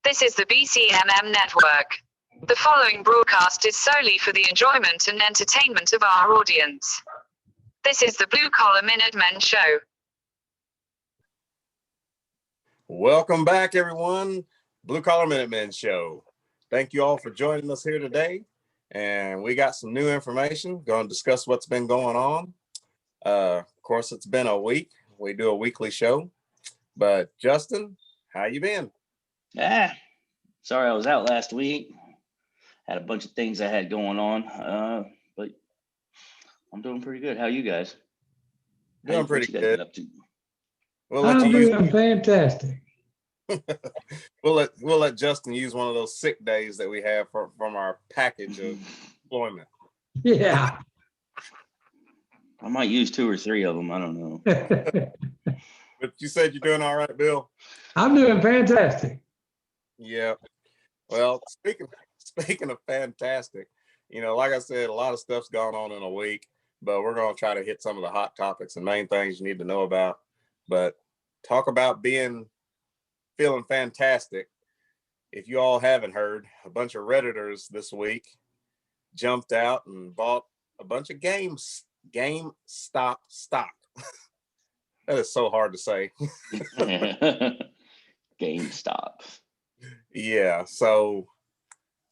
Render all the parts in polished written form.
This is the BCMM network. The following broadcast is solely for the enjoyment and entertainment of our audience. This is the Blue Collar Minutemen Show. Welcome back, everyone. Blue Collar Minutemen Show. Thank you all for joining us here today. And we got some new information. Going to discuss what's been going on. Of course, it's been a week. We do a weekly show. But Justin, how you been? Sorry I was out last week. Had a bunch of things I had going on, but I'm doing pretty good. How you guys? Doing pretty good. Up to? I'm doing fantastic. We'll let Justin use one of those sick days that we have from our package of employment. Yeah. I might use 2 or 3 of them. I don't know. But you said you're doing all right, Bill? I'm doing fantastic. Yeah. Well, speaking of fantastic, like I said, a lot of stuff's gone on in a week, but we're going to try to hit some of the hot topics and main things you need to know about. But talk about feeling fantastic. If you all haven't heard, a bunch of Redditors this week jumped out and bought a bunch of GameStop stock. That is so hard to say. GameStop. Yeah, so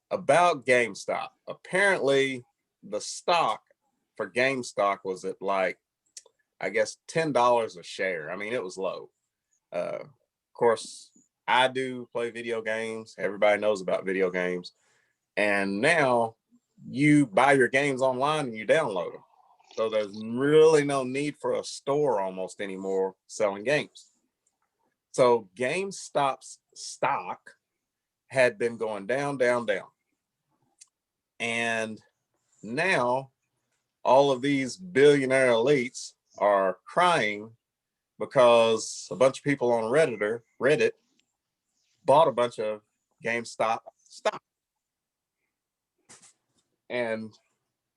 about GameStop, apparently the stock for GameStop was at I guess $10 a share. I mean, it was low. Of course, I do play video games. Everybody knows about video games. And now you buy your games online and you download them. So there's really no need for a store almost anymore selling games. So GameStop's stock had been going down. And now all of these billionaire elites are crying because a bunch of people on Reddit bought a bunch of GameStop stock. And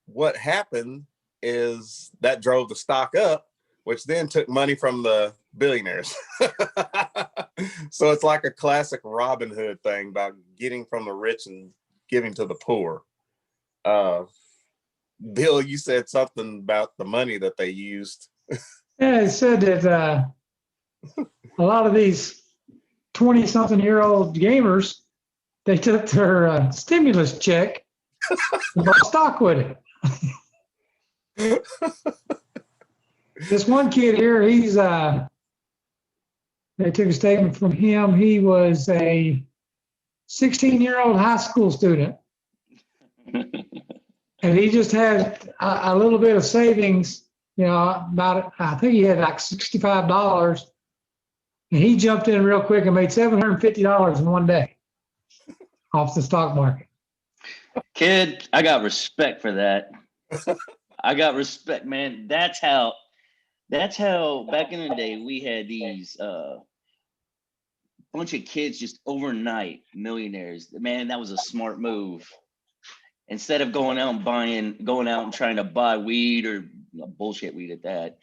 what happened is that drove the stock up, which then took money from the billionaires. So it's like a classic Robin Hood thing about getting from the rich and giving to the poor. Bill, you said something about the money that they used. Yeah, it said that a lot of these 20-something-year-old gamers, they took their stimulus check and bought stock with it. This one kid here, they took a statement from him. He was a 16-year-old high school student. And he just had a little bit of savings, I think he had like $65. And he jumped in real quick and made $750 in one day off the stock market. Kid, I got respect for that. I got respect, man. That's how back in the day we had these bunch of kids just overnight millionaires. Man, that was a smart move. Instead of going out and trying to buy weed or bullshit weed at that,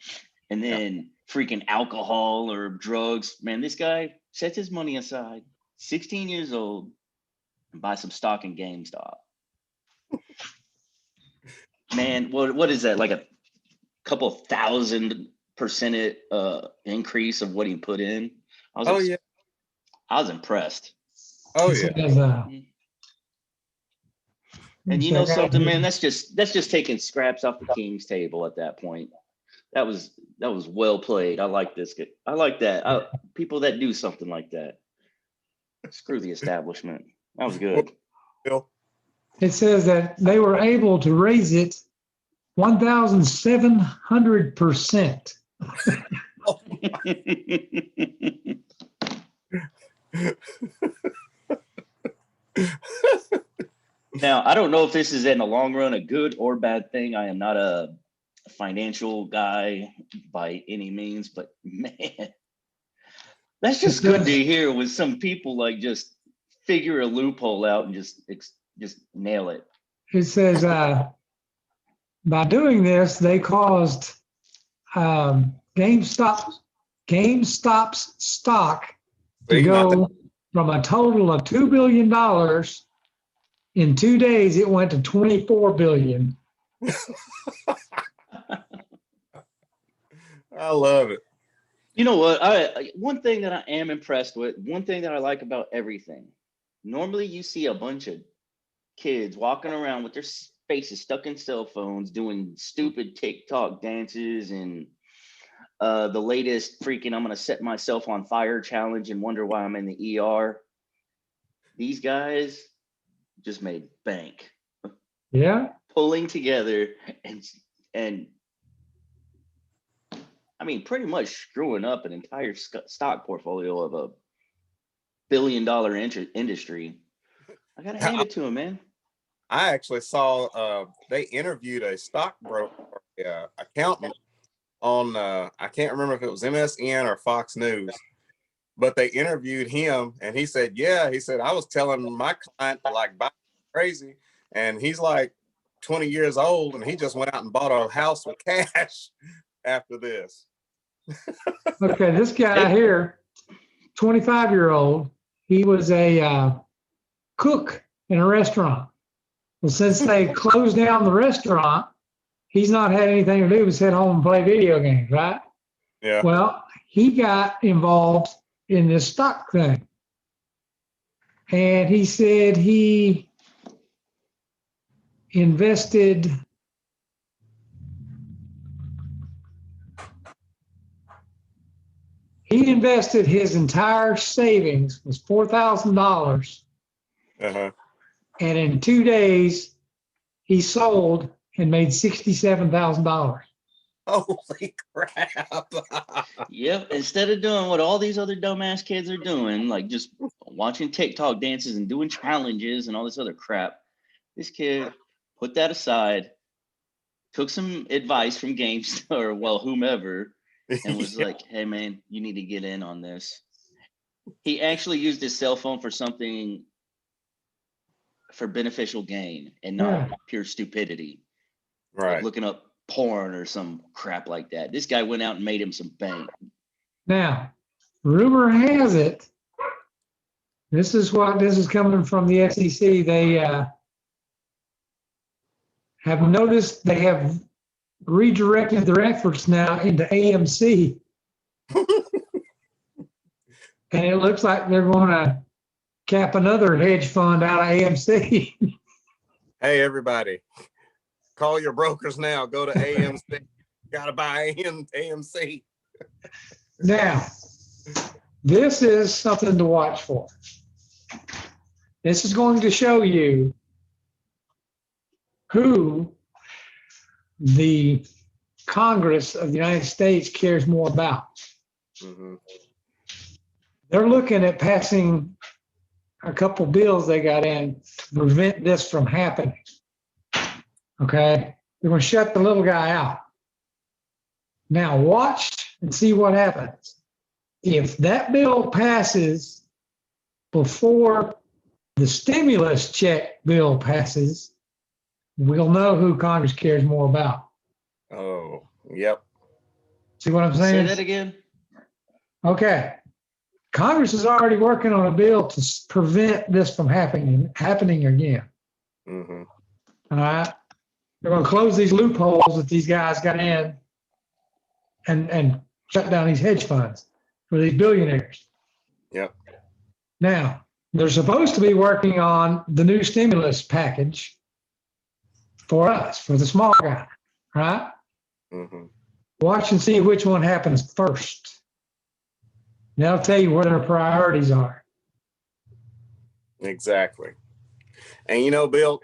and then freaking alcohol or drugs, man, this guy sets his money aside, 16 years old, and buy some stock in GameStop. Man, what is that? Like a couple 1,000% increase of what he put in? I was impressed. Oh yeah. And you know something, man, that's just taking scraps off the king's table at that point. That was well played. I like this. I like that. People that do something like that. Screw the establishment. That was good. It says that they were able to raise it 1,700%. Now, I don't know if this is in the long run a good or bad thing. I am not a financial guy by any means, but man, that's just good to hear when some people just figure a loophole out and just nail it. It says by doing this, they caused GameStop's stock to go from a total of $2 billion. In 2 days, it went to 24 billion. I love it. You know what? One thing that I am impressed with, one thing that I like about everything. Normally, you see a bunch of kids walking around with their faces stuck in cell phones, doing stupid TikTok dances and the latest freaking "I'm gonna set myself on fire" challenge and wonder why I'm in the ER. These guys just made bank. Yeah. Pulling together and I mean, pretty much screwing up an entire stock portfolio of a billion-dollar industry. I gotta hand it to him, man. I actually saw they interviewed a stockbroker, accountant on I can't remember if it was MSN or Fox News, but they interviewed him and he said, yeah, he said, I was telling my client to like buy crazy, and he's like 20 years old and he just went out and bought a house with cash after this. Okay, this guy here, 25-year-old, he was a cook in a restaurant. Well, since they closed down the restaurant, he's not had anything to do but sit home and play video games, right? Yeah. Well, he got involved in this stock thing. And he said he invested his entire savings was $4,000. Uh-huh. And in 2 days, he sold and made $67,000. Holy crap. Yep. Instead of doing what all these other dumbass kids are doing, like just watching TikTok dances and doing challenges and all this other crap, this kid put that aside, took some advice from GameStop or whomever, and was like, hey man, you need to get in on this. He actually used his cell phone for something for beneficial gain and not pure stupidity. Right. Like looking up porn or some crap like that. This guy went out and made him some bank. Now, rumor has it, this is coming from the SEC. They have noticed they have redirected their efforts now into AMC. And it looks like they're going to cap another hedge fund out of AMC. Hey, everybody, call your brokers now. Go to AMC. Got to buy AMC. Now, this is something to watch for. This is going to show you who the Congress of the United States cares more about. Mm-hmm. They're looking at passing a couple bills they got in to prevent this from happening. Okay? They're going to shut the little guy out. Now watch and see what happens. If that bill passes before the stimulus check bill passes, we'll know who Congress cares more about. Oh, yep. See what I'm saying? Say that again. Okay. Congress is already working on a bill to prevent this from happening again. Mm-hmm. All right. They're going to close these loopholes that these guys got in and shut down these hedge funds for these billionaires. Yep. Now, they're supposed to be working on the new stimulus package for us, for the small guy, right? Mm-hmm. Watch and see which one happens first. And that'll tell you what their priorities are. Exactly. And you know, Bill,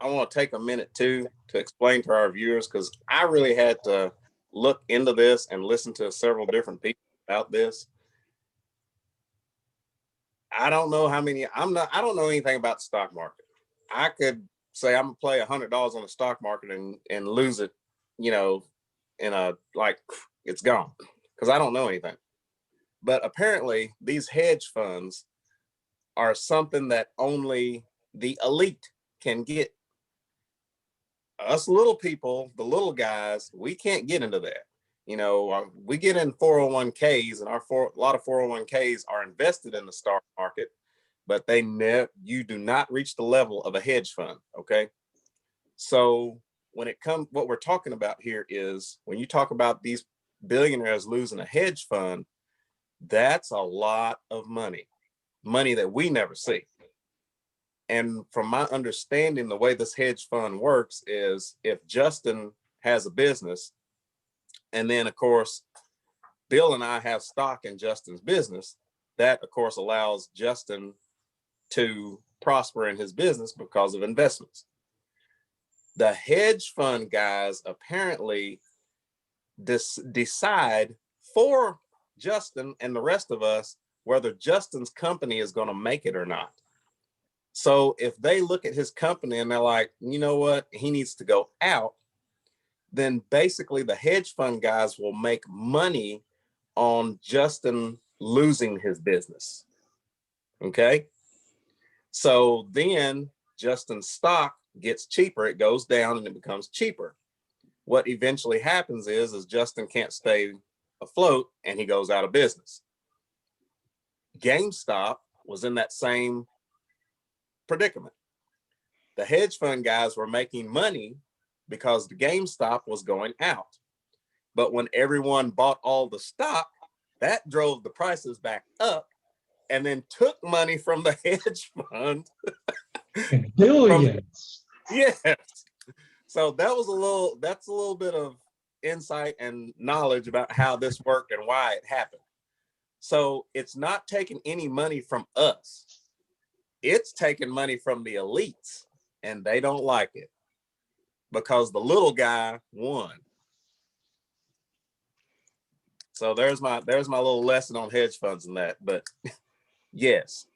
I want to take a minute too to explain to our viewers, because I really had to look into this and listen to several different people about this. I don't know how many, I don't know anything about the stock market. I could say I'm gonna play $100 on the stock market and lose it, you know, it's gone, because I don't know anything. But apparently these hedge funds are something that only the elite can get. Us little people, the little guys, we can't get into that. we get in 401ks, and a lot of 401ks are invested in the stock market, but you do not reach the level of a hedge fund. Okay. So what we're talking about here is when you talk about these billionaires losing a hedge fund, that's a lot of money that we never see. And from my understanding, the way this hedge fund works is if Justin has a business, and then of course, Bill and I have stock in Justin's business, that of course allows Justin to prosper in his business because of investments. The hedge fund guys apparently decide for Justin and the rest of us whether Justin's company is going to make it or not. So if they look at his company and they're like, you know what, he needs to go out, then basically the hedge fund guys will make money on Justin losing his business. Okay. So then Justin's stock gets cheaper, it goes down and it becomes cheaper. What eventually happens is Justin can't stay afloat and he goes out of business. GameStop was in that same predicament. The hedge fund guys were making money because the GameStop was going out. But when everyone bought all the stock, that drove the prices back up and then took money from the hedge fund. Billions. Yes. So that's a little bit of insight and knowledge about how this worked and why it happened. So it's not taking any money from us. It's taking money from the elites, and they don't like it because the little guy won. So there's my little lesson on hedge funds and that. But yes,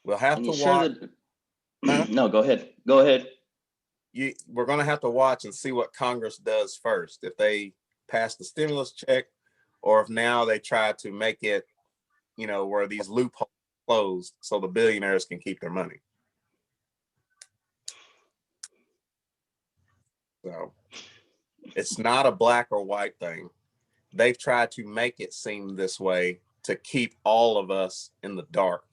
we'll have to watch. No, go ahead. Go ahead. We're going to have to watch and see what Congress does first. If they pass the stimulus check, or if now they try to make it, where these loopholes closed so the billionaires can keep their money. So it's not a black or white thing. They've tried to make it seem this way to keep all of us in the dark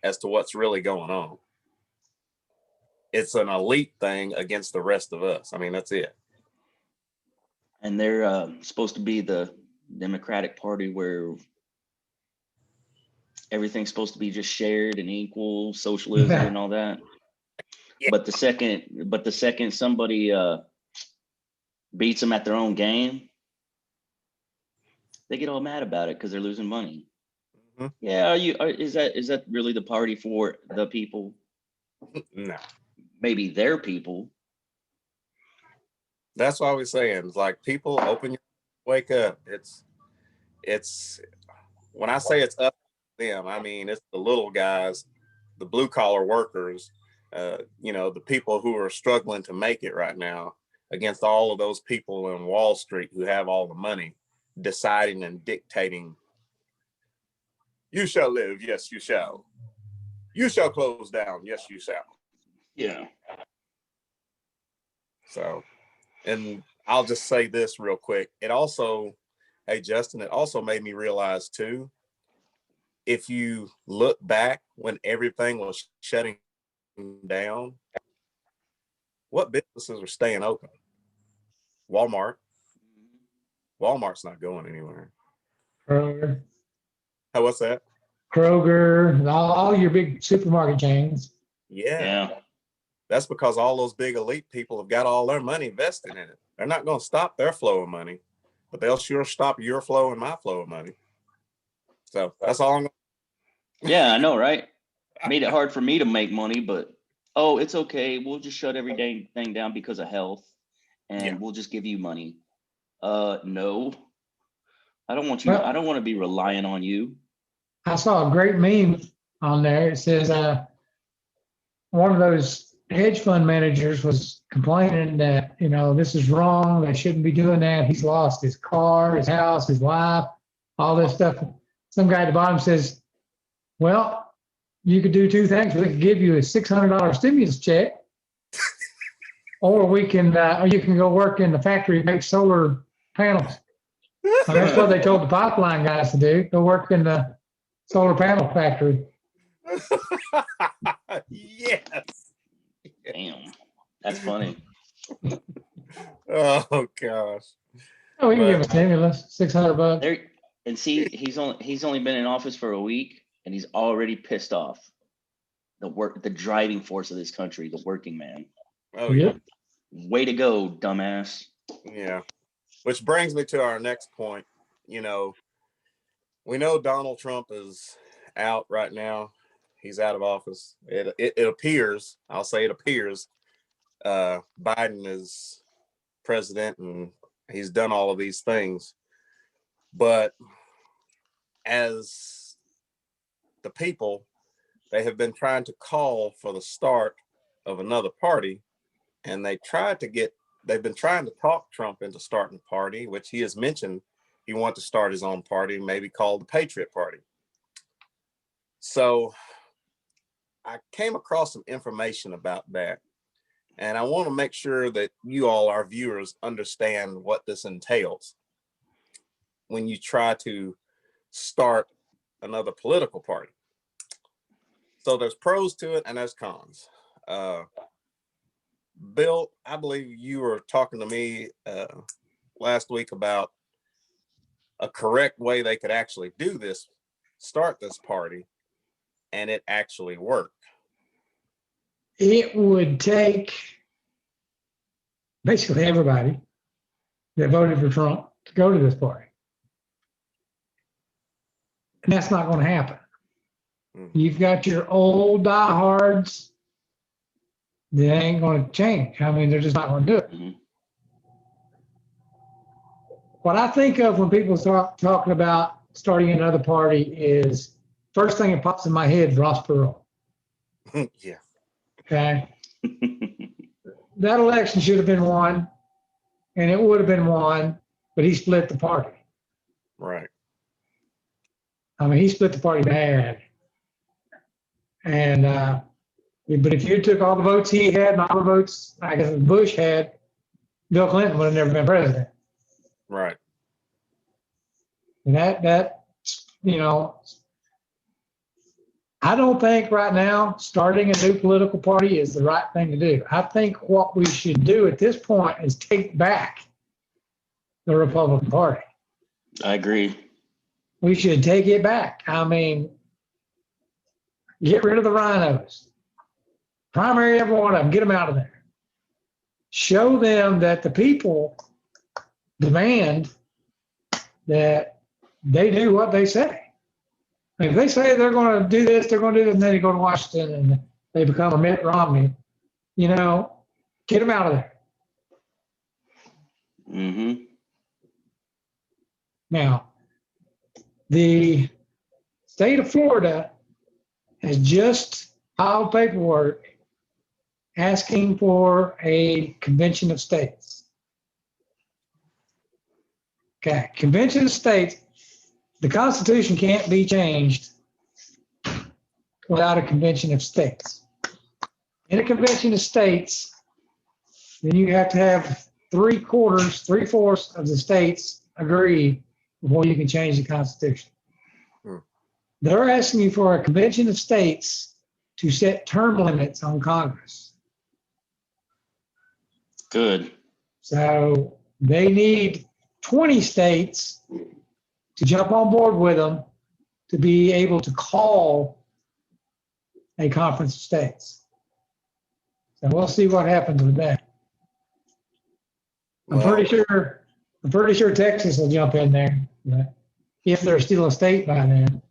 as to what's really going on. It's an elite thing against the rest of us. I mean, that's it. And they're supposed to be the Democratic Party where everything's supposed to be just shared and equal, socialism and all that. Yeah. But the second somebody beats them at their own game, they get all mad about it because they're losing money. Mm-hmm. Yeah, is that really the party for the people? No. Maybe their people. That's what I was saying. It's like, people, wake up. It's when I say it's up to them, I mean it's the little guys, the blue collar workers, the people who are struggling to make it right now, against all of those people in Wall Street who have all the money, deciding and dictating. You shall live, yes, you shall. You shall close down, yes, you shall. Yeah. So, and I'll just say this real quick. It also, hey, Justin, it also made me realize too, if you look back when everything was shutting down, what businesses were staying open? Walmart. Walmart's not going anywhere. Kroger. Hey, what's that? Kroger, all your big supermarket chains. Yeah. That's because all those big elite people have got all their money invested in it. They're not going to stop their flow of money, but they'll sure stop your flow and my flow of money. So that's all I'm going to. Yeah, I know, right? Made it hard for me to make money, but it's okay. We'll just shut everything down because of health, and we'll just give you money. No, I don't want you. Well, I don't want to be relying on you. I saw a great meme on there. It says one of those hedge fund managers was complaining that, this is wrong. They shouldn't be doing that. He's lost his car, his house, his wife, all this stuff. Some guy at the bottom says, well, you could do two things. We could give you a $600 stimulus check, or we can, or you can go work in the factory and make solar panels. And that's what they told the pipeline guys to do. Go work in the solar panel factory. Yes. Damn, that's funny. Oh gosh. Oh, we can give But him a stimulus, $600. There and see, he's only been in office for a week, and he's already pissed off the driving force of this country, the working man. oh yeah. Yep. Way to go, dumbass. Yeah. Which brings me to our next point. You know, we know Donald Trump is out right now. He's out of office. It appears, I'll say it appears, Biden is president and he's done all of these things. But as the people, they have been trying to call for the start of another party, and they've been trying to talk Trump into starting a party, which he has mentioned he wants to start his own party, maybe called the Patriot Party. So I came across some information about that, and I want to make sure that you all, our viewers, understand what this entails when you try to start another political party. So there's pros to it and there's cons. Bill, I believe you were talking to me last week about a correct way they could actually do this, start this party, and it actually worked. It would take basically everybody that voted for Trump to go to this party. And that's not going to happen. Mm-hmm. You've got your old diehards that ain't going to change. I mean, they're just not going to do it. Mm-hmm. What I think of when people start talking about starting another party is first thing that pops in my head is Ross Perot. Yeah. Okay. That election should have been won, and it would have been won, but he split the party. Right. I mean, he split the party bad. And but if you took all the votes he had and all the votes I guess Bush had, Bill Clinton would have never been president. Right. And that you know, I don't think right now starting a new political party is the right thing to do. I think what we should do at this point is take back the Republican Party. I agree. We should take it back. I mean, get rid of the rhinos. Primary every one of them, get them out of there. Show them that the people demand that they do what they say. I mean, if they say they're going to do this, they're going to do this, and then they go to Washington and they become a Mitt Romney, you know, get them out of there. Mm-hmm. Now, the state of Florida has just filed paperwork asking for a convention of states. Okay, convention of states, the Constitution can't be changed without a convention of states. In a convention of states, then you have to have 3/4 of the states agree before you can change the Constitution. They're asking you for a convention of states to set term limits on Congress. Good. So they need 20 states to jump on board with them to be able to call a conference of states. So we'll see what happens with that. I'm pretty sure Texas will jump in there, but if they're still a state by then.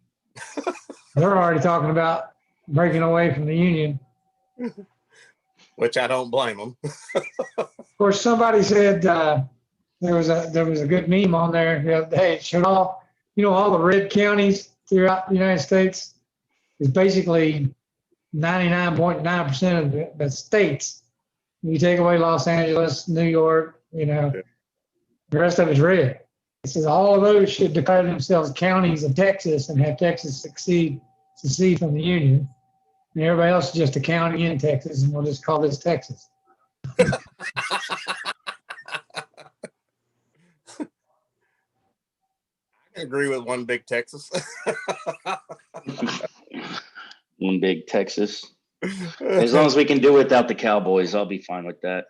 They're already talking about breaking away from the union. Which I don't blame them. Of course, somebody said there was a good meme on there the other day. It showed all the red counties throughout the United States is basically 99.9% of the states. You take away Los Angeles, New York, the rest of it's red. It says all of those should declare themselves counties of Texas and have Texas secede from the union. And everybody else is just a county in Texas, and we'll just call this Texas. agree with one big Texas. One big Texas. As long as we can do without the Cowboys, I'll be fine with that.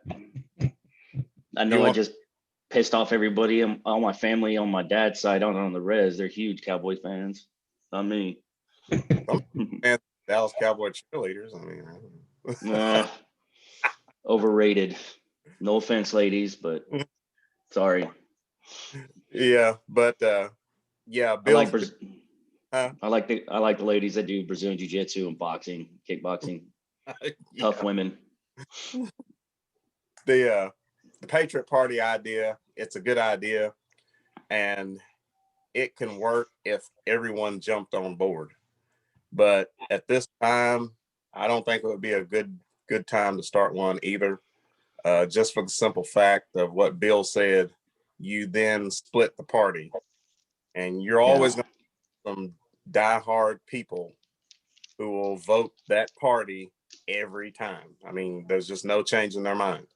I know I just pissed off everybody, all my family on my dad's side on the res. They're huge Cowboy fans. Not me. And Dallas Cowboy cheerleaders. I mean, Nah, overrated. No offense, ladies, but sorry. yeah, but yeah, I like Bill's. I like the ladies that do Brazilian jiu-jitsu and boxing, kickboxing. Tough women. The Patriot Party idea, it's a good idea, and it can work if everyone jumped on board. But at this time, I don't think it would be a good time to start one either. Just for the simple fact of what Bill said, you then split the party, and you're always going to have some diehard people who will vote that party every time. I mean, there's just no change in their mind.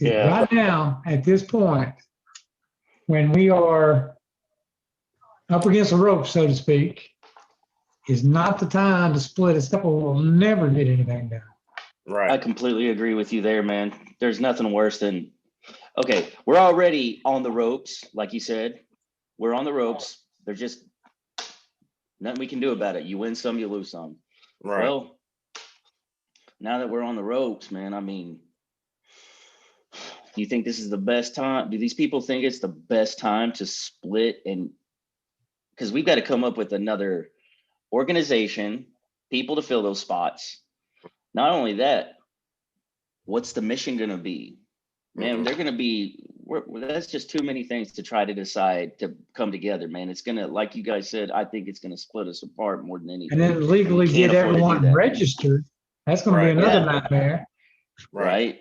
Right now, at this point, when we are up against the rope, so to speak, is not the time to split. It's couple will never get anything done. Right. I completely agree with you there, man. There's nothing worse than, okay, we're already on the ropes, like you said. We're on the ropes. There's just nothing we can do about it. You win some, you lose some. Right. Well, now that we're on the ropes, man, I mean, do you think this is the best time? Do these people think it's the best time to split? And because we've got to come up with another organization, people to fill those spots. Not only that, what's the mission going to be? Man, they're going to be, that's just too many things to try to decide to come together, man. It's going to, like you guys said, I think it's going to split us apart more than anything. And then legally get everyone registered. That's going to be another nightmare. Right.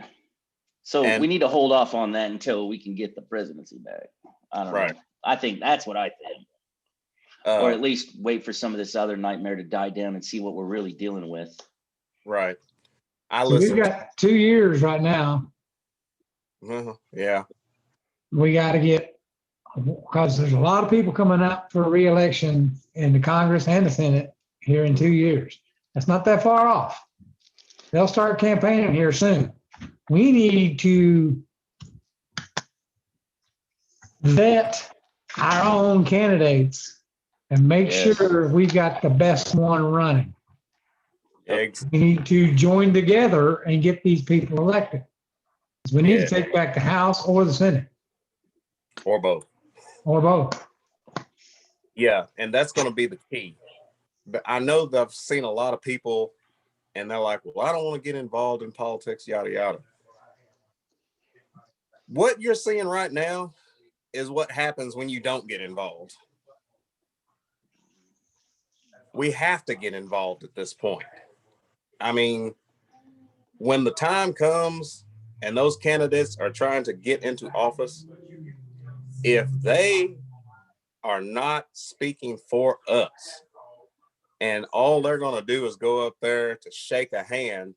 So we need to hold off on that until we can get the presidency back. I don't know. I think that's what I think. Or at least wait for some of this other nightmare to die down and see what we're really dealing with. Right. We've got 2 years right now. Yeah. We got to get, because there's a lot of people coming up for re-election in the Congress and the Senate here in 2 years. That's not that far off. They'll start campaigning here soon. We need to vet our own candidates and make sure we got the best one running. We need to join together and get these people elected. We need to take back the House or the Senate. Or both. Or both. Yeah, and that's going to be the key. But I know that I've seen a lot of people, and they're like, well, I don't want to get involved in politics, yada, yada. What you're seeing right now is what happens when you don't get involved. We have to get involved at this point. I mean, when the time comes and those candidates are trying to get into office, if they are not speaking for us and all they're going to do is go up there to shake a hand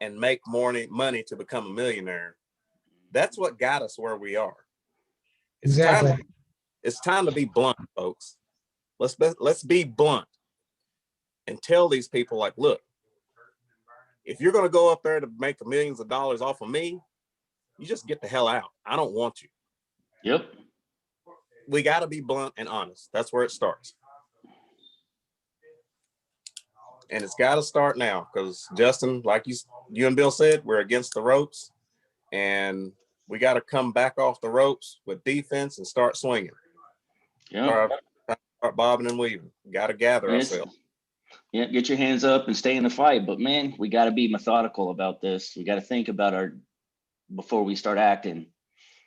and make more money to become a millionaire, that's what got us where we are. It's time to be blunt, folks. Let's be blunt and tell these people, like, look, if you're going to go up there to make millions of dollars off of me, you just get the hell out. I don't want you. Yep. We got to be blunt and honest. That's where it starts. And it's got to start now because, Justin, like you and Bill said, we're against the ropes. And we got to come back off the ropes with defense and start swinging. Yeah. Start bobbing and weaving. Got to gather ourselves. Yeah, get your hands up and stay in the fight. But man, we got to be methodical about this. We got to think about before we start acting.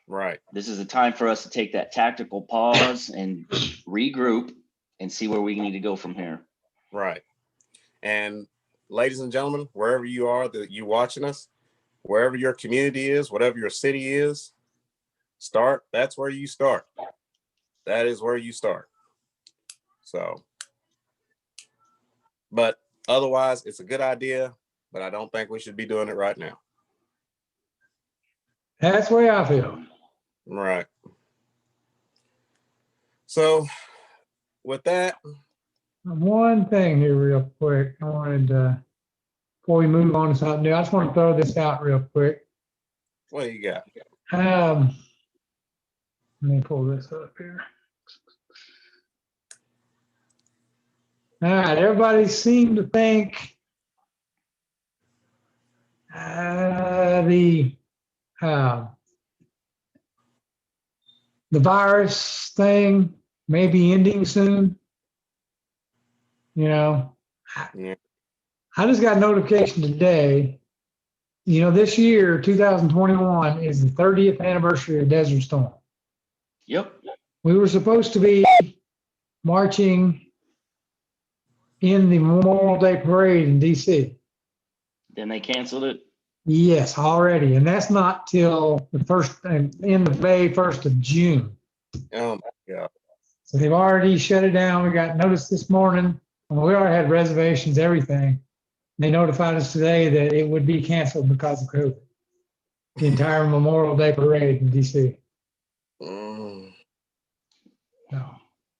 Right. This is a time for us to take that tactical pause and regroup and see where we need to go from here. Right. And ladies and gentlemen, wherever you are that you watching us, wherever your community is, whatever your city is, that's where you start. That is where you start. So, but otherwise, it's a good idea, but I don't think we should be doing it right now. That's the way I feel. Right. So with that, One thing here real quick. I wanted to, before we move on to something new, I just want to throw this out real quick. what do you got? Let me pull this up here. All right, everybody seemed to think the virus thing may be ending soon. You know, Yeah. I just got a notification today. You know, this year, 2021, is the 30th anniversary of Desert Storm. Yep. We were supposed to be marching in the Memorial Day Parade in D.C. Then they canceled it. Yes, already. And that's not till the end of May, 1st of June. Oh my God. So they've already shut it down. We got notice this morning. Well, we already had reservations, everything. They notified us today that it would be canceled because of COVID. The entire Memorial Day Parade in D.C. Mm, So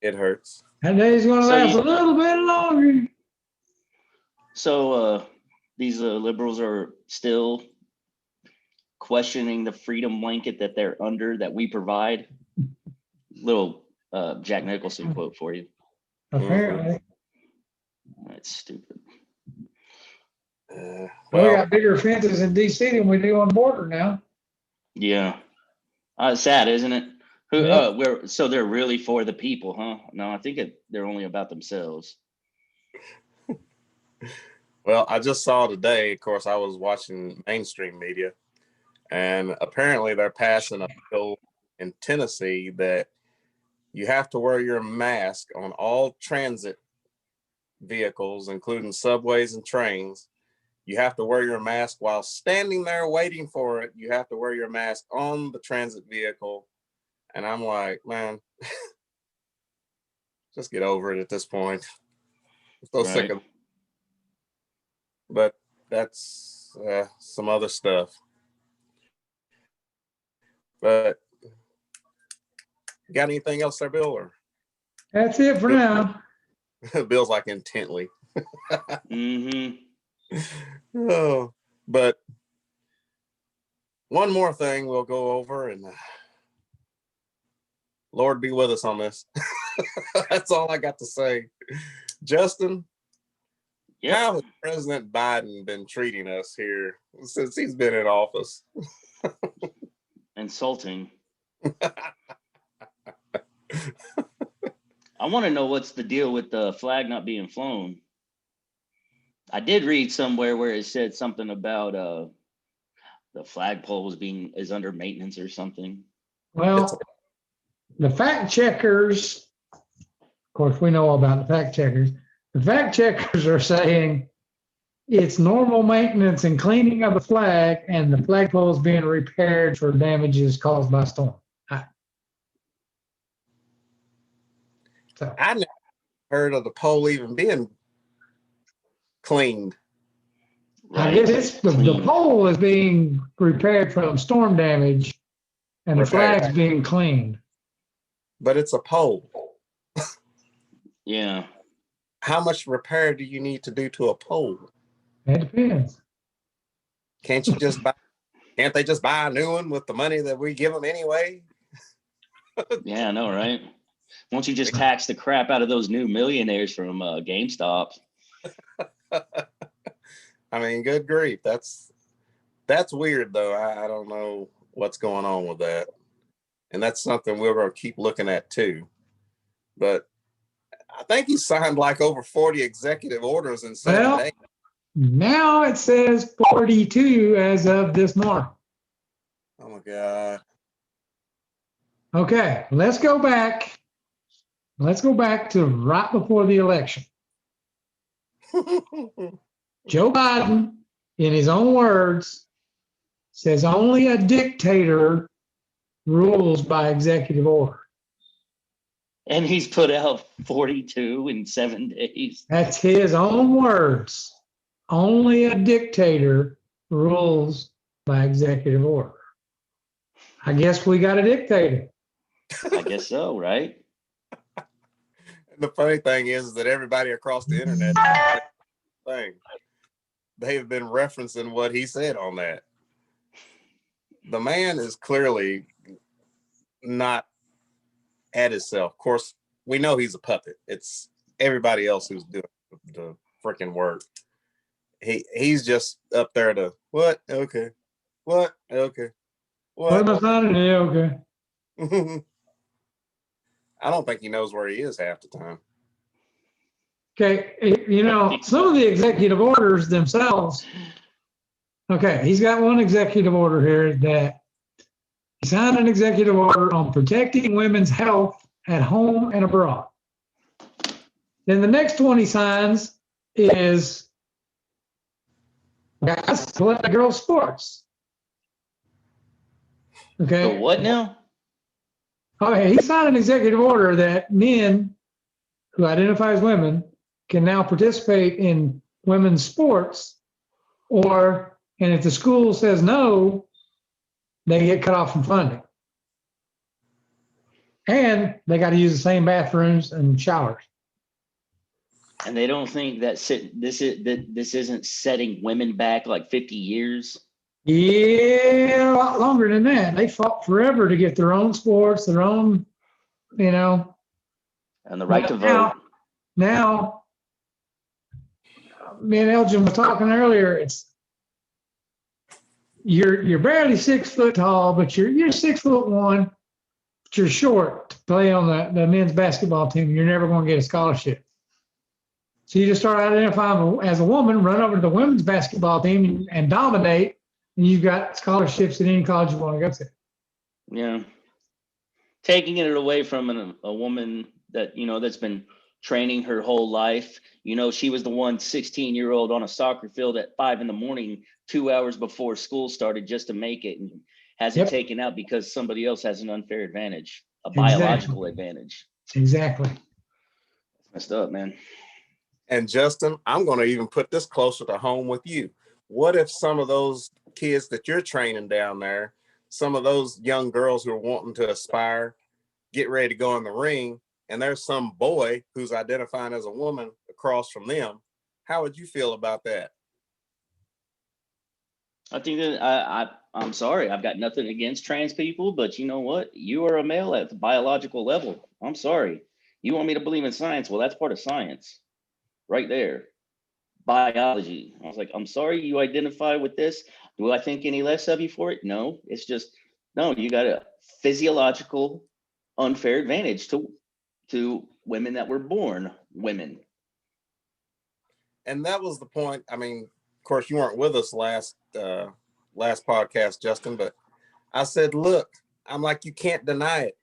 it hurts. that day's going to So last you- a little bit longer. So these liberals are still questioning the freedom blanket that they're under that we provide. Little Jack Nicholson quote for you. Apparently. That's stupid. We Well, got bigger fences in D.C. than we do on the border now. Yeah. Sad, isn't it? Yep. So they're really for the people, huh? No, I think they're only about themselves. well, I just saw today, of course, I was watching mainstream media, and apparently they're passing a bill in Tennessee that you have to wear your mask on all transit vehicles, including subways and trains. You have to wear your mask while standing there waiting for it. You have to wear your mask on the transit vehicle. And I'm like, man, just get over it at this point. I'm so sick of it. But that's some other stuff. But got anything else there, Bill? Or That's it for now. Bill's like intently. Mm-hmm. Oh, but one more thing we'll go over, and Lord be with us on this. That's all I got to say. Justin, Yeah. how has President Biden been treating us here since he's been in office? Insulting. I want to know what's the deal with the flag not being flown. I did read somewhere where it said something about the flagpole is under maintenance or something. Well, the fact checkers, of course, we know all about the fact checkers. The fact checkers are saying it's normal maintenance and cleaning of the flag, and the flagpole is being repaired for damages caused by storm. So I never heard of the pole even being cleaned. I guess it's the pole is being repaired from storm damage, and the flag's being cleaned. But it's a pole. Yeah. How much repair do you need to do to a pole? It depends. Can't they just buy a new one with the money that we give them anyway? Yeah, I know, right? Won't you just tax the crap out of those new millionaires from GameStop? I mean, good grief. That's weird, though. I don't know what's going on with that. And that's something we're going to keep looking at, too. But I think he signed like over 40 executive orders in 7 days. Now it says 42 as of this morning. Oh, my God. Okay, let's go back. Let's go back to right before the election. Joe Biden, in his own words, says only a dictator rules by executive order. And he's put out 42 in 7 days. That's his own words. Only a dictator rules by executive order. I guess we got a dictator. I guess so, right? The funny thing is that everybody across the internet thing, they've been referencing what he said on that. The man is clearly not at himself. Of course, we know he's a puppet. It's everybody else who's doing the freaking work. He's just up there to what? Okay. What? Okay. What am I What? signing? Yeah, okay. I don't think he knows where he is half the time. Okay, some of the executive orders themselves. Okay, he's got one executive order here that he signed an executive order on protecting women's health at home and abroad. Then the next one he signs is guys to let the girls sports. Okay. So what now? Okay, he signed an executive order that men who identify as women can now participate in women's sports, and if the school says no, they get cut off from funding. And they got to use the same bathrooms and showers. And they don't think that this isn't setting women back like 50 years. Yeah, a lot longer than that. They fought forever to get their own sports, their own, And the right to vote. Now, me and Elgin were talking earlier. You're barely 6 foot tall, but you're 6'1", but you're short to play on the men's basketball team. You're never going to get a scholarship. So you just start identifying as a woman, run over to the women's basketball team and dominate, and you've got scholarships at any college you want to go to. Yeah. Taking it away from a woman that, that's been training her whole life. She was the one 16-year-old on a soccer field at 5 a.m, 2 hours before school started just to make it, and has it taken out because somebody else has an unfair advantage, a biological advantage. Exactly. That's messed up, man. And Justin, I'm going to even put this closer to home with you. What if some of those kids that you're training down there, some of those young girls who are wanting to aspire, get ready to go in the ring, and there's some boy who's identifying as a woman across from them? How would you feel about that? I think that I'm sorry. I've got nothing against trans people, but you know what? You are a male at the biological level. I'm sorry. You want me to believe in science? Well, that's part of science right there. Biology. I was like, I'm sorry you identify with this. Do I think any less of you for it? No. It's just, no, you got a physiological unfair advantage to women that were born women. And that was the point. I mean, of course, you weren't with us last podcast, Justin, but I said, look, I'm like, you can't deny it.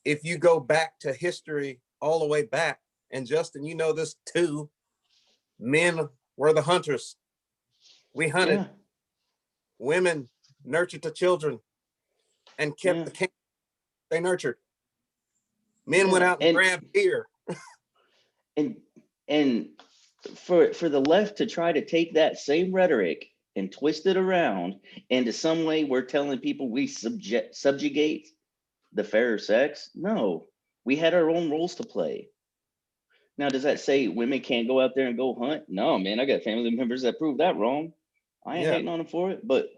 If you go back to history all the way back, and Justin, you know this too, men were the hunters. We hunted. Yeah. Women nurtured the children and kept the camp. They nurtured. Men went out and grabbed deer. and for the left to try to take that same rhetoric and twist it around into some way we're telling people we subjugate the fairer sex. No, we had our own roles to play. Now, does that say women can't go out there and go hunt? No, man, I got family members that prove that wrong. I ain't hating on them for it, but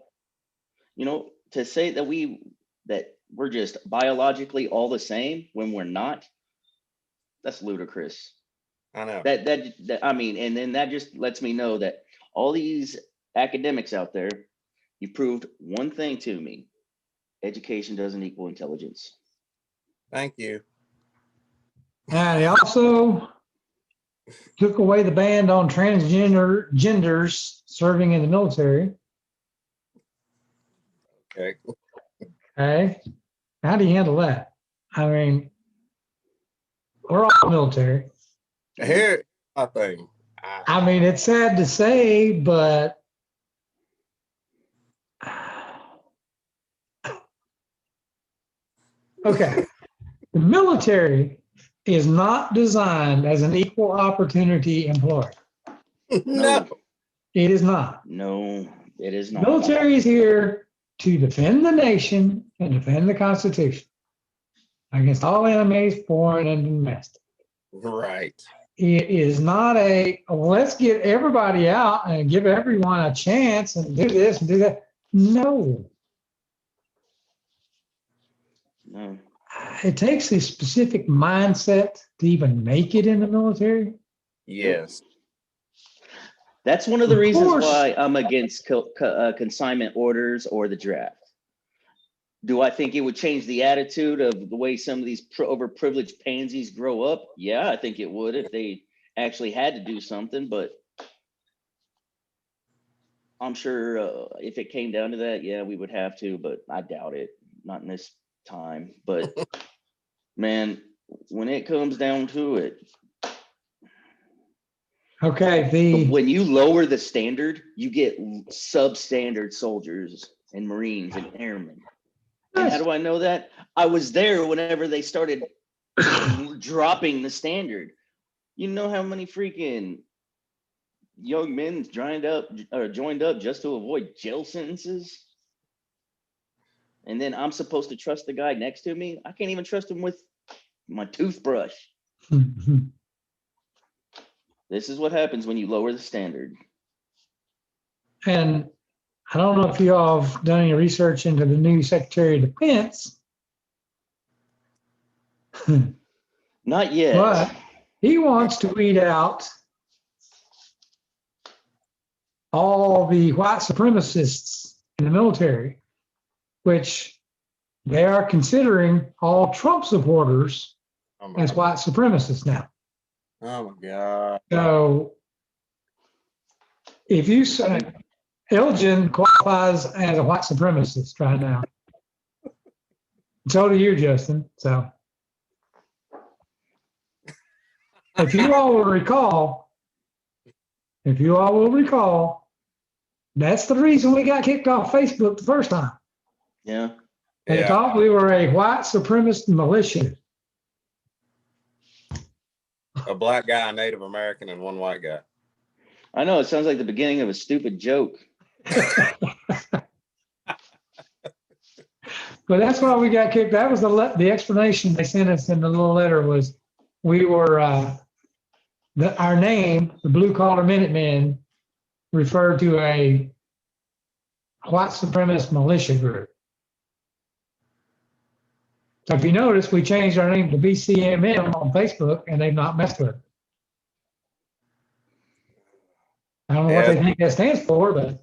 to say that we're just biologically all the same when we're not, that's ludicrous. I know. That I mean, and then that just lets me know that all these academics out there, you proved one thing to me: education doesn't equal intelligence. Thank you. And he also took away the ban on genders serving in the military. Okay. How do you handle that? I mean, we're all military. Here's my thing. I mean, it's sad to say, but okay. The military is not designed as an equal opportunity employer. No. It is not. No, it is not. Military is here to defend the nation and defend the Constitution against all enemies, foreign and domestic. Right. It is not let's get everybody out and give everyone a chance and do this and do that. No, No. it takes a specific mindset to even make it in the military. Yes. That's one of the Of reasons course. why I'm against consignment orders or the draft. Do I think it would change the attitude of the way some of these overprivileged pansies grow up? Yeah, I think it would if they actually had to do something. But I'm sure if it came down to that, yeah, we would have to. But I doubt it. Not in this time. But man, when it comes down to it, Okay, when you lower the standard, you get substandard soldiers and Marines and airmen. And how do I know that? I was there whenever they started dropping the standard. You know how many freaking young men joined up just to avoid jail sentences? And then I'm supposed to trust the guy next to me? I can't even trust him with my toothbrush. This is what happens when you lower the standard. and I don't know if you all have done any research into the new Secretary of Defense, Not yet. but he wants to weed out all the white supremacists in the military, which they are considering all Trump supporters Oh my, as white supremacists now. oh my God. So if you say Elgin qualifies as a white supremacist right now, so do you, Justin. So if you all will recall, that's the reason we got kicked off Facebook the first time. Yeah. They Yeah. thought we were a white supremacist militia. A black guy, a Native American, and one white guy. I know, it sounds like the beginning of a stupid joke. But that's why we got kicked. That was the explanation they sent us in the little letter was we were our name, the Blue Collar Minutemen, referred to a white supremacist militia group. So if you notice, we changed our name to BCMM on Facebook, and they've not messed with it. I don't know what they think that stands for, but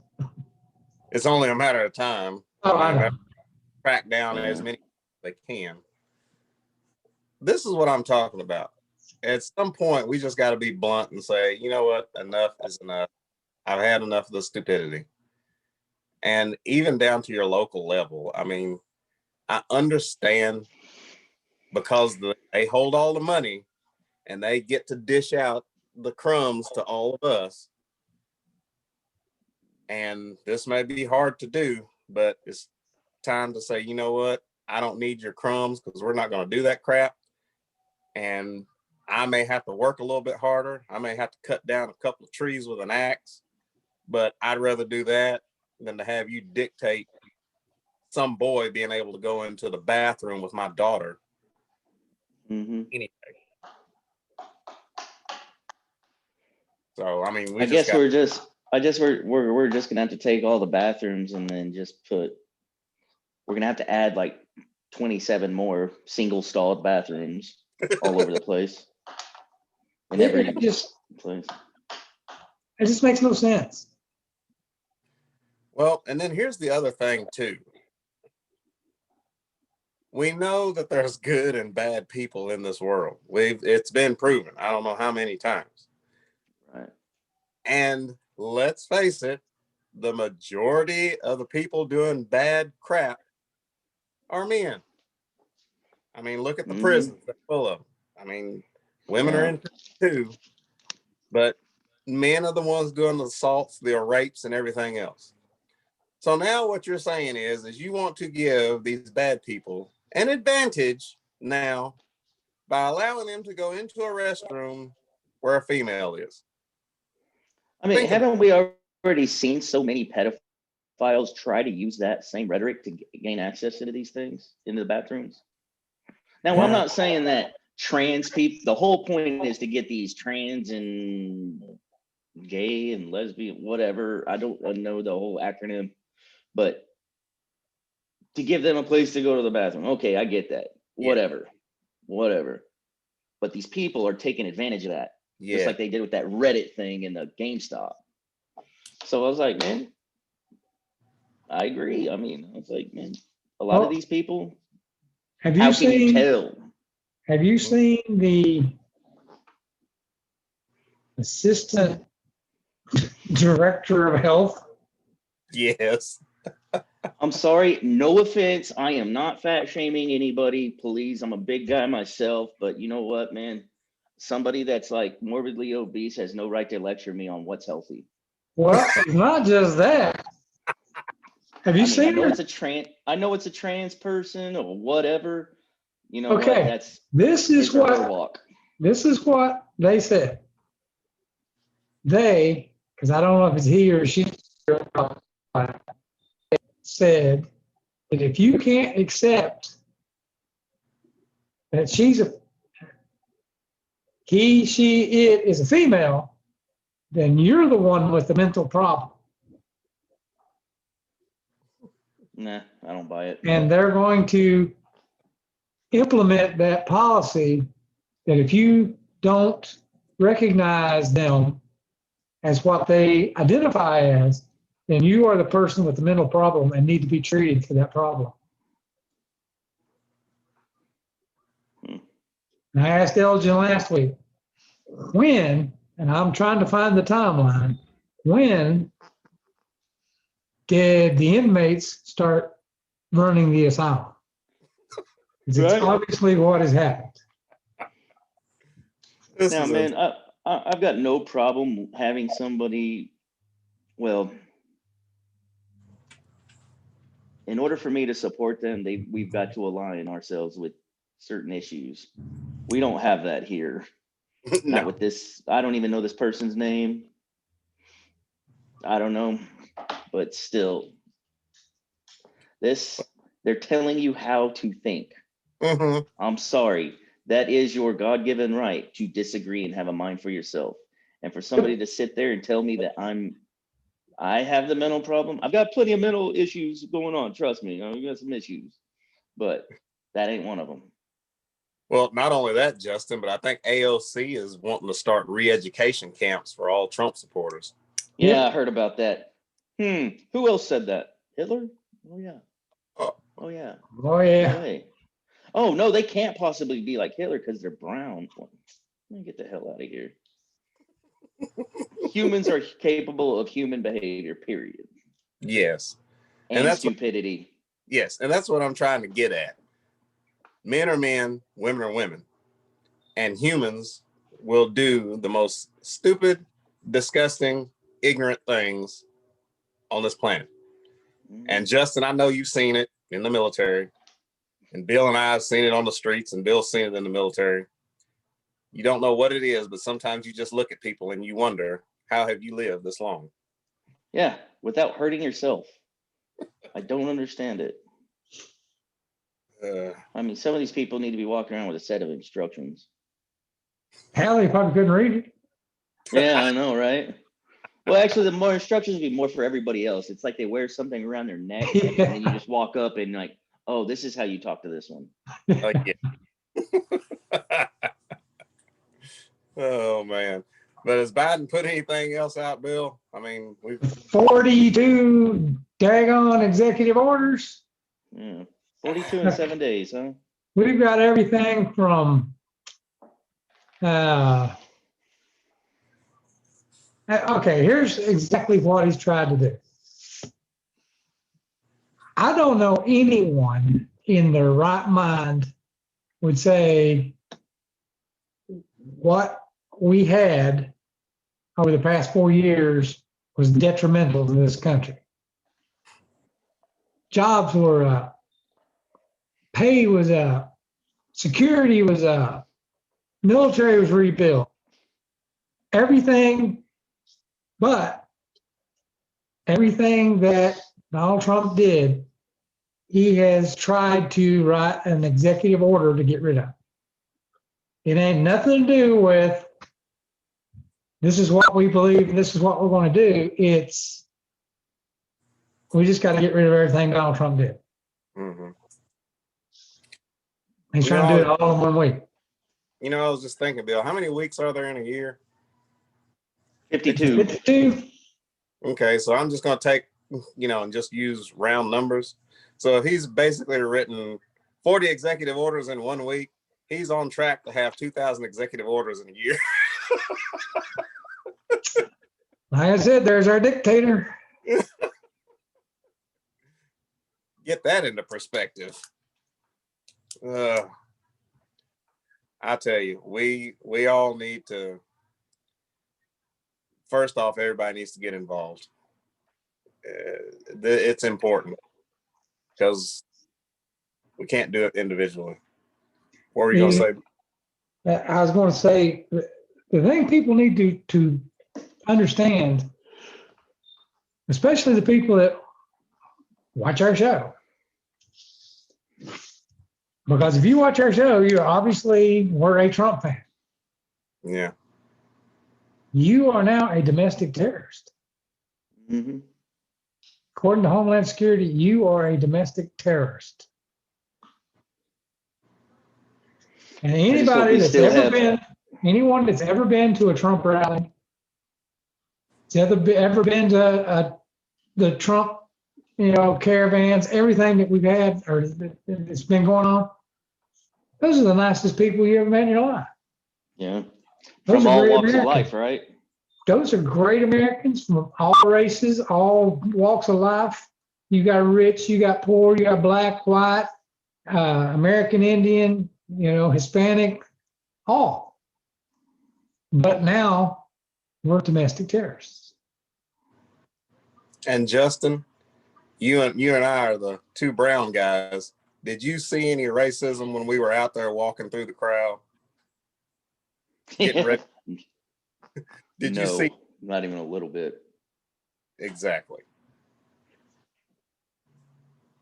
It's only a matter of time. I know. Track down as many as they can. This is what I'm talking about. At some point, we just got to be blunt and say, you know what? Enough is enough. I've had enough of the stupidity. And even down to your local level, I mean, I understand because they hold all the money and they get to dish out the crumbs to all of us. And this may be hard to do, but it's time to say, you know what? I don't need your crumbs because we're not going to do that crap. And I may have to work a little bit harder. I may have to cut down a couple of trees with an axe, but I'd rather do that than to have you dictate some boy being able to go into the bathroom with my daughter. Anyway. So, I mean, we're just gonna have to take all the bathrooms and then we're gonna have to add like 27 more single stalled bathrooms all over the place. In every place. It just makes no sense. Well, and then here's the other thing too. We know that there's good and bad people in this world. It's been proven. I don't know how many times. Right. And let's face it, the majority of the people doing bad crap are men. I mean, look at the prisons. They're full of them. I mean, women are in too, but men are the ones doing the assaults, the rapes, and everything else. So now what you're saying is you want to give these bad people an advantage now by allowing them to go into a restroom where a female is. I mean, haven't we already seen so many pedophiles try to use that same rhetoric to gain access into these things, into the bathrooms? Now, I'm not saying that trans people. The whole point is to get these trans and gay and lesbian, whatever. I don't know the whole acronym, but to give them a place to go to the bathroom. Okay, I get that. Whatever. But these people are taking advantage of that. Just like they did with that Reddit thing in the GameStop. So I was like, man, I agree. I mean, I was like, man, a lot of these people, how can you tell? Have you seen the assistant director of health? Yes. I'm sorry, no offense. I am not fat shaming anybody. Please, I'm a big guy myself, but you know what, man? Somebody that's like morbidly obese has no right to lecture me on what's healthy. Well, it's not just that. Have you seen? I know it's a trans person or whatever. You know okay. what? That's this is what they said. They, because I don't know if it's he or she, said that if you can't accept that she, it is a female, then you're the one with the mental problem. Nah, I don't buy it. And they're going to implement that policy that if you don't recognize them as what they identify as, then you are the person with the mental problem and need to be treated for that problem. And I asked Elgin last week, when, and I'm trying to find the timeline, when did the inmates start running the asylum? It's obviously what has happened. Now, man, I've got no problem having somebody, well, in order for me to support them, we've got to align ourselves with certain issues. We don't have that here. No. Not with this. I don't even know this person's name. I don't know, but still, they're telling you how to think. Mm-hmm. I'm sorry. That is your God-given right to disagree and have a mind for yourself. And for somebody to sit there and tell me that I have the mental problem. I've got plenty of mental issues going on. Trust me, I've got some issues, but that ain't one of them. Well, not only that, Justin, but I think AOC is wanting to start re-education camps for all Trump supporters. Yeah, I heard about that. Who else said that? Hitler? Oh yeah. Oh yeah. Oh yeah. No way. Oh no, they can't possibly be like Hitler because they're brown. Let me get the hell out of here. Humans are capable of human behavior, period. Yes. And that's stupidity. Yes, and that's what I'm trying to get at. Men are men, women are women. And humans will do the most stupid, disgusting, ignorant things on this planet. And Justin, I know you've seen it in the military. And Bill and I have seen it on the streets, and Bill's seen it in the military. You don't know what it is, but sometimes you just look at people and you wonder, how have you lived this long? Yeah, without hurting yourself. I don't understand it. I mean, some of these people need to be walking around with a set of instructions. Hell, they probably couldn't read it. Yeah, I know, right? Well, actually, the more instructions would be more for everybody else. It's like they wear something around their neck, and then you just walk up and like, oh, this is how you talk to this one. Oh, man. But has Biden put anything else out, Bill? I mean, 42 daggone executive orders. Yeah, 42 in 7 days, huh? We've got everything from okay, here's exactly what he's tried to do. I don't know anyone in their right mind would say what we had over the past 4 years was detrimental to this country. Jobs were up, pay was up, security was up, military was rebuilt, everything, but everything that Donald Trump did, he has tried to write an executive order to get rid of. It ain't nothing to do with this is what we believe and this is what we're going to do. It's we just got to get rid of everything Donald Trump did. Mm-hmm. He's trying to do it all in 1 week. You know, I was just thinking, Bill, how many weeks are there in a year? 52. 52. Okay, so I'm just going to take, and just use round numbers. So if he's basically written 40 executive orders in 1 week, he's on track to have 2,000 executive orders in a year. Like I said, there's our dictator. Get that into perspective. I tell you, we all need to. First off, everybody needs to get involved. It's important because we can't do it individually. What were you going to say? I was going to say the thing people need to understand, especially the people that watch our show. Because if you watch our show, you obviously were a Trump fan. Yeah. You are now a domestic terrorist. Mm-hmm. According to Homeland Security, you are a domestic terrorist. And anybody that's anyone that's ever been to a Trump rally, ever been to the Trump, caravans, everything that we've had or that's been going on, those are the nicest people you ever met in your life. Yeah. Those From are all great walks of Americans. life, right? Those are great Americans from all races, all walks of life. You got rich, you got poor, you got black, white, American Indian, Hispanic, all. But now we're domestic terrorists. And Justin, you and I are the two brown guys. Did you see any racism when we were out there walking through the crowd? Getting ready? Did you see? Not even a little bit. Exactly.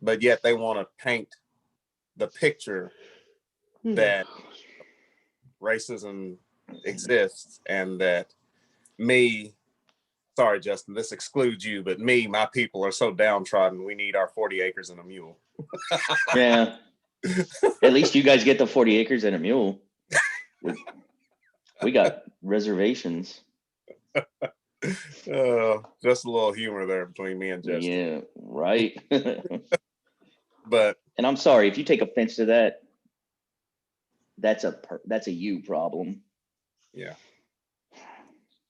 But yet they want to paint the picture that racism exists and that sorry, Justin, this excludes you, but my people are so downtrodden, we need our 40 acres and a mule. Yeah. At least you guys get the 40 acres and a mule. We got reservations. Just a little humor there between me and Justin. Yeah, right. But and I'm sorry if you take offense to that. That's a you problem. Yeah.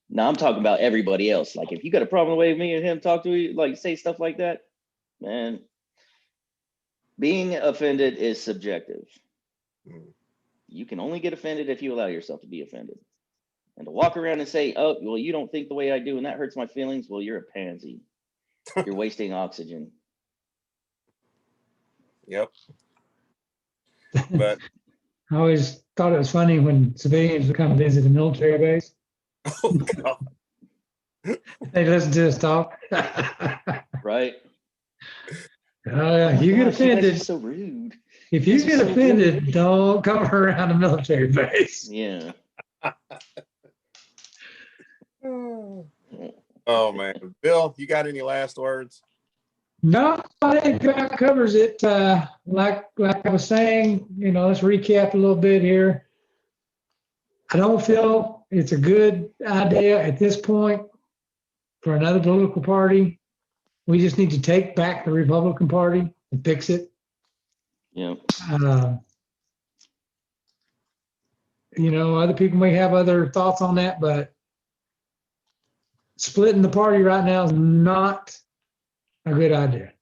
Now I'm talking about everybody else. Like if you got a problem the way me and him talk to you, like say stuff like that, man. Being offended is subjective. You can only get offended if you allow yourself to be offended. And to walk around and say, oh, well, you don't think the way I do and that hurts my feelings. Well, you're a pansy. You're wasting oxygen. Yep. But I always thought it was funny when civilians would come visit a military base. Oh, God. They listen to us talk. Right. You get offended. You guys are so rude. If you get offended, don't come around a military base. Yeah. Oh man, Bill, you got any last words? No, I think that covers it. Like I was saying, let's recap a little bit here. I don't feel it's a good idea at this point for another political party. We just need to take back the Republican Party and fix it. Yeah. Other people may have other thoughts on that, but splitting the party right now is not a good idea.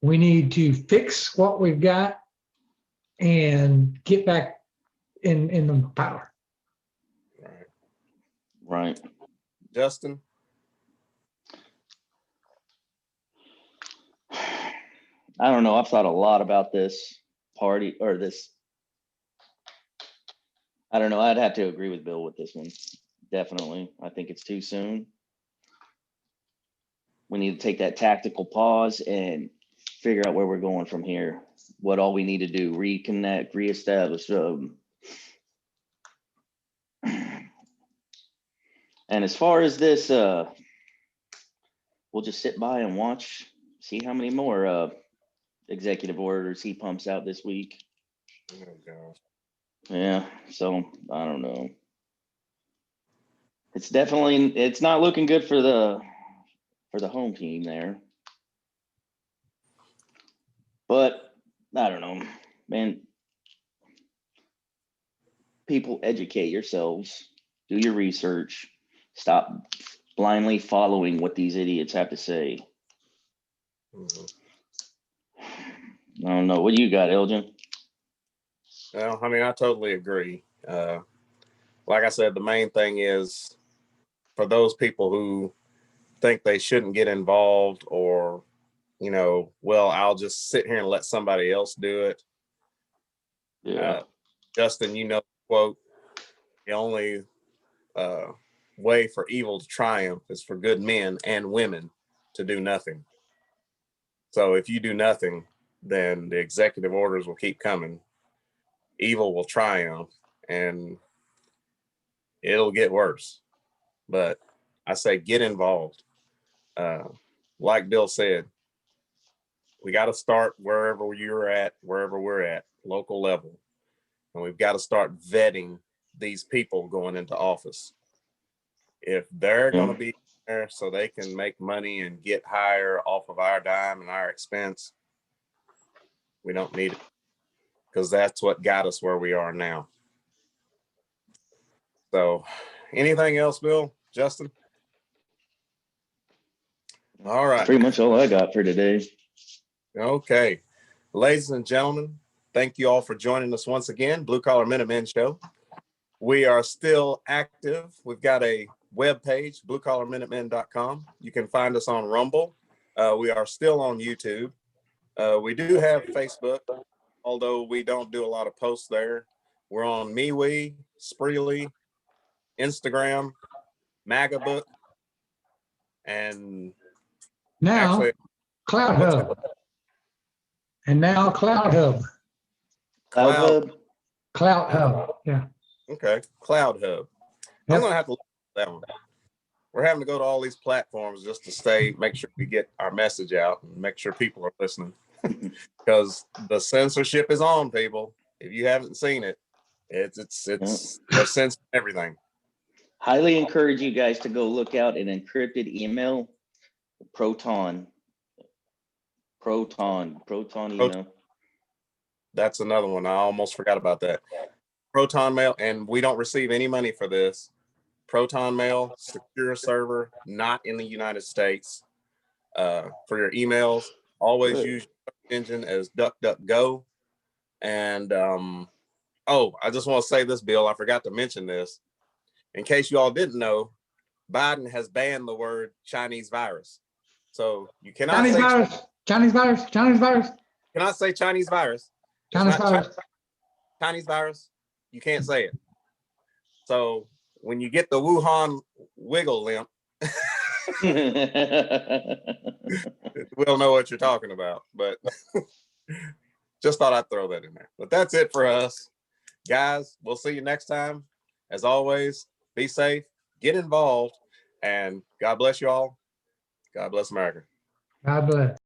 We need to fix what we've got and get back in the power. Right. Justin? I don't know. I've thought a lot about this party or this. I don't know. I'd have to agree with Bill with this one. Definitely. I think it's too soon. We need to take that tactical pause and figure out where we're going from here. What all we need to do, reconnect, reestablish, And as far as this, we'll just sit by and watch, see how many more executive orders he pumps out this week. Oh gosh. Yeah, so I don't know. It's not looking good for the home team there. But I don't know, man. People, educate yourselves, do your research, stop blindly following what these idiots have to say. Mhm. I don't know. What do you got, Elgin? Well, I mean, I totally agree. Like I said, the main thing is for those people who think they shouldn't get involved, or, well, I'll just sit here and let somebody else do it. Yeah. Justin, quote, the only way for evil to triumph is for good men and women to do nothing. So if you do nothing, then the executive orders will keep coming. Evil will triumph and it'll get worse. But I say get involved. Like Bill said, we got to start wherever you're at, wherever we're at, local level. And we've got to start vetting these people going into office. If they're going to be there so they can make money and get higher off of our dime and our expense, we don't need it, because that's what got us where we are now. So anything else, Bill, Justin? All right. That's pretty much all I got for today. Okay. Ladies and gentlemen, thank you all for joining us once again, Blue Collar Minutemen Show. We are still active. We've got a web page, bluecollarminutemen.com. You can find us on Rumble. We are still on YouTube. We do have Facebook, although we don't do a lot of posts there. We're on MeWe, Spreely, Instagram, MagaBook, and Now, actually, Cloud what's Hub. And now Cloud Hub. Cloud Cloud. Hub? Cloud Hub. Yeah. Okay, Cloud Hub. I'm Yep. gonna have to look at that one. We're having to go to all these platforms just to make sure we get our message out and make sure people are listening, because the censorship is on, people. If you haven't seen it, it's they're censoring everything. Highly encourage you guys to go look out an encrypted email, Proton email. That's another one. I almost forgot about that. Proton Mail, and we don't receive any money for this. Proton Mail, secure server, not in the United States. For your emails, always use your engine as DuckDuckGo. And I just want to say this, Bill. I forgot to mention this. In case you all didn't know, Biden has banned the word Chinese virus. So you cannot Chinese say virus. Chinese virus. Chinese virus. cannot say Chinese virus. It's Chinese not virus. Chinese virus. You can't say it. So when you get the Wuhan wiggle limp, we'll know what you're talking about. But just thought I'd throw that in there. But that's it for us, guys. We'll see you next time. As always, be safe, get involved, and God bless you all. God bless America. God bless.